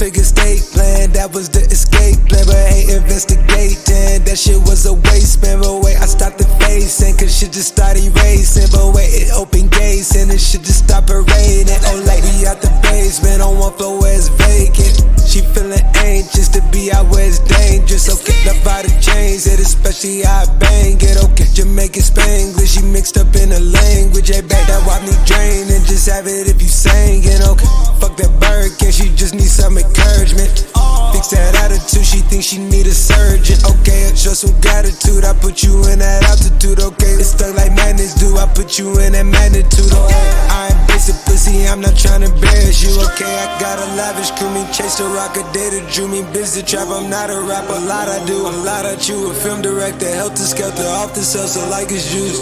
12-figure state plan, that was the escape plan. But hate investigating, that shit was a waste, man. But wait, I stopped the facing, cause shit just started racing. But wait, it opened gates, and it shit just stopped raining. Old lady out the basement, on one floor where it's vacant. She feeling anxious to be out where it's dangerous. Okay, love how to change it, especially how I bang it. Okay, Jamaican Spanglish, she mixed up in the language. Hey, back that wipe me draining, just have it if you singing. Okay, fuck that Birkin, she just needs some encouragement. Fix that attitude, she thinks she need a surgeon. Okay, I show some gratitude, I put you in that altitude. Okay, it's stuck like magnets do, I put you in that magnitude. Okay, I ain't basic pussy, I'm not tryna embarrass you. Okay, I got a lavish crew, me chase the rock, a day that drew me busy trap. I'm not a rapper, a lot I do, a lot I chew. A film director, helter skelter, off the cells, so like it's juice.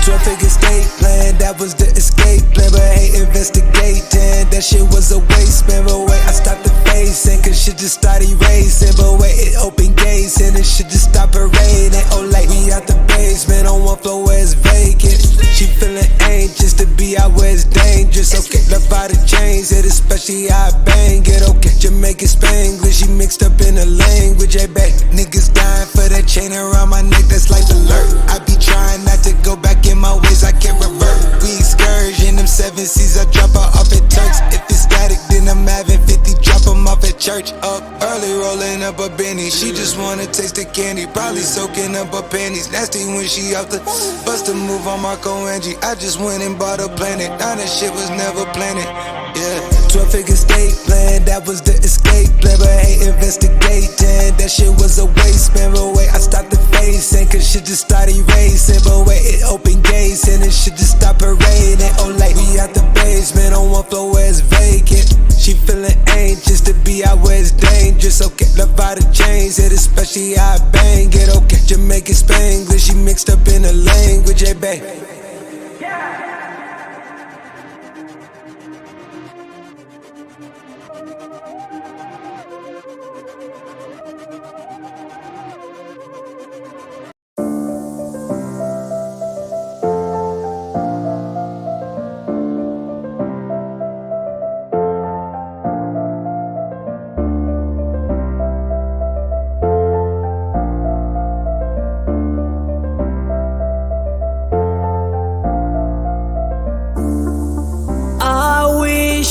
12-figure state plan, that was the escape plan. But hate investigating, that shit was a waste, man. But wait, I stopped the facing, cause shit just started racing. But wait, it opened gates, and it shit just stopped raining. Oh, like we out the basement, on one floor where it's vacant. She feeling anxious to be out where it's dangerous. Okay, love how to change it, especially how I bang it. Okay, Jamaican Spanglish, she mixed up in the language. Hey, back, niggas dying for that chain around my neck, that's life alert. I be trying not to go back in my ways, I can't revert. We excursion, them 7 C's, I drop her off at Turks. If it's static, then I'm having 50, drop them off at church. Up early, rolling up a Benny. She just wanna taste the candy, probably soaking up her panties. Nasty when she off the bust a move on Marco Angie. I just went and bought a planet, now that shit was never planned. Yeah, 12-figure state plan, that was the escape plan. But hate investigating, that shit was a waste, man. But wait, I stopped the facing, cause shit just started racing. But wait, it opened gates, and it shit just stopped raining. Oh, like we out the basement, on one floor where it's vacant. She feeling anxious to be out where it's dangerous. Okay, love how to change it, especially how I bang it. Okay, Jamaican Spanglish, she mixed up in the language. Hey, babe.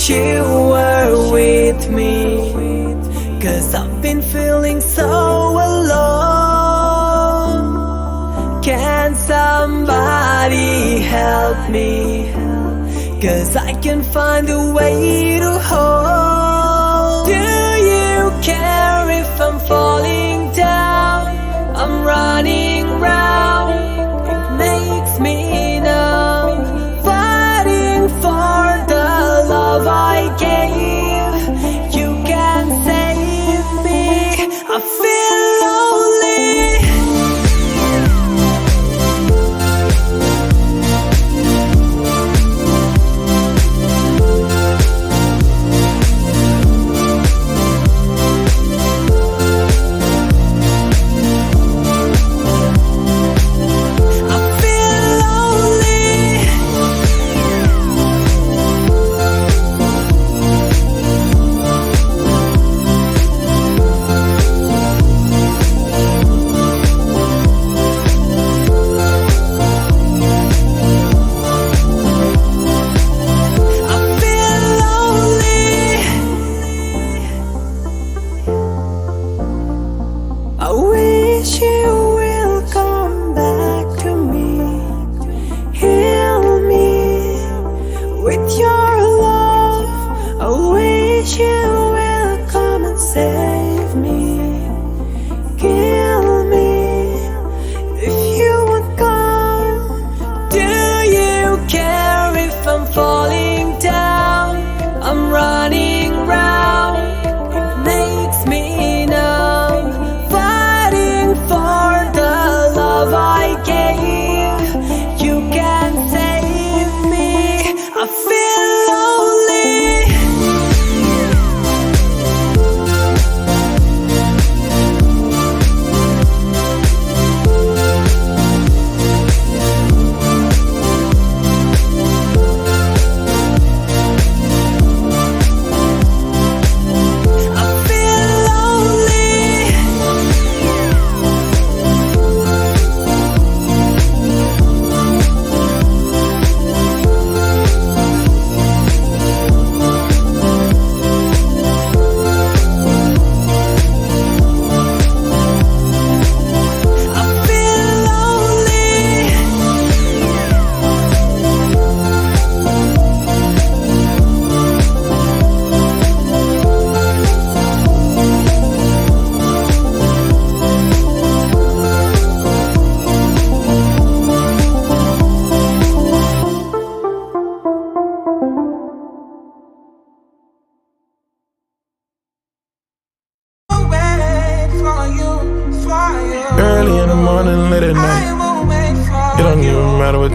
You were with me, cause I've been feeling so alone. Can somebody help me? Cause I can't find a way to hold. Do you care if I'm falling down? I'm running round, it makes me numb. Fighting for the love I gave, you can save me. I feel lonely.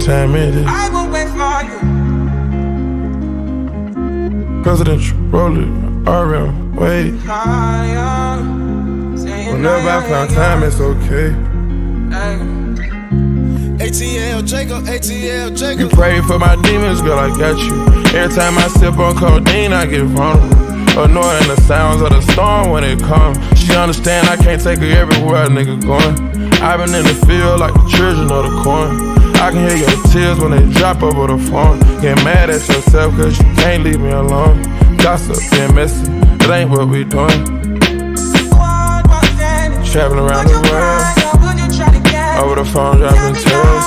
time it is. I will wait for you. Presidential, roll it, RM, wait. Whenever I found time, it's okay. ATL Jacob, ATL Jacob. You pray for my demons, girl, I got you. Every time I sip on codeine, I get vulnerable. Annoying the sounds of the storm when it comes. She understand I can't take her everywhere a nigga going. I've been in the field like the children of the corn. I can hear your tears when they drop over the phone. Get mad at yourself cause you can't leave me alone. Gossip being messy, it ain't what we doing. Traveling around the world, over the phone dropping tears.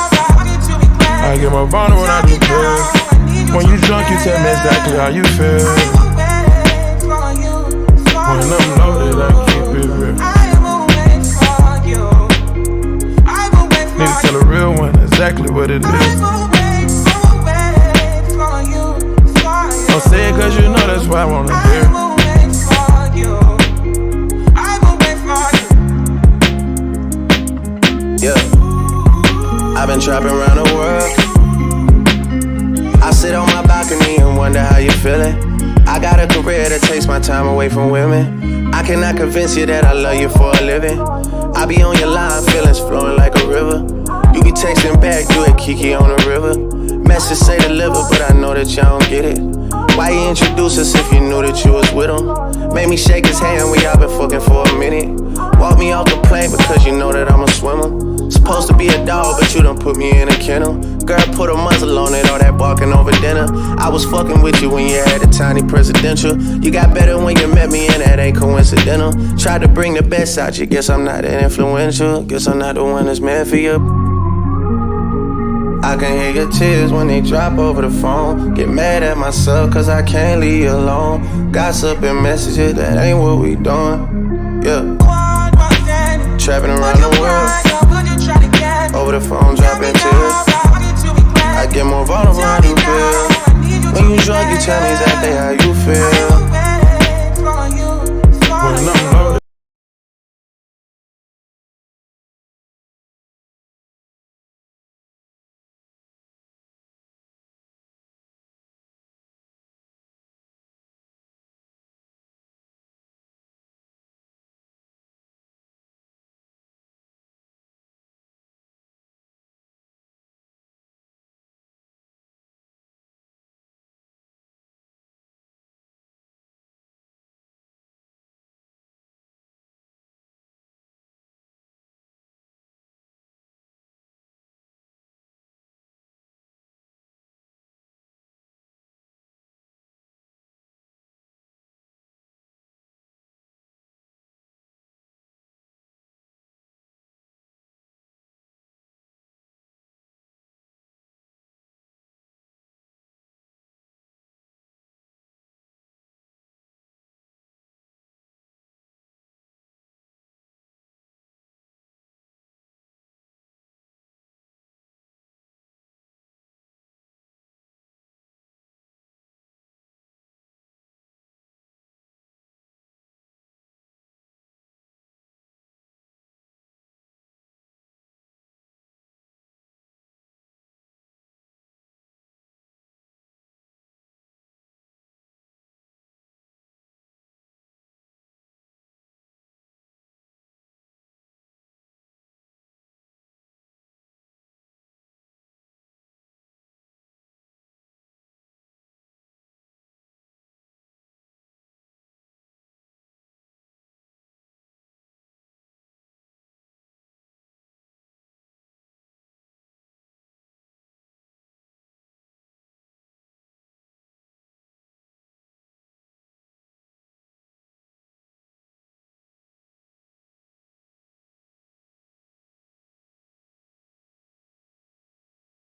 I get more vulnerable when I do pills. When you drunk you tell me exactly how you feel. When I'm loaded I keep it real. Need to tell a real one exactly what it is. Don't say it cause you know that's why I wanna hear. Yeah, I've been trapping around the world. I sit on my balcony and wonder how you feeling. I got a career that takes my time away from women. I cannot convince you that I love you for a living. I be on your line, feelings flowing like a river. You be texting back, you at Kiki on the river. Message say deliver, but I know that y'all don't get it. Why you introduce us if you knew that you was with him? Made me shake his hand, we all been fucking for a minute. Walk me off the plane because you know that I'm a swimmer. Supposed to be a dog, but you done put me in a kennel. Girl, put a muzzle on it, all that barking over dinner. I was fucking with you when you had a tiny presidential. You got better when you met me, and that ain't coincidental. Tried to bring the best out you, guess I'm not that influential. Guess I'm not the one that's meant for you. I can hear your tears when they drop over the phone. Get mad at myself cause I can't leave you alone. Gossip and messages, that ain't what we doing. Yeah. Trapping around the world.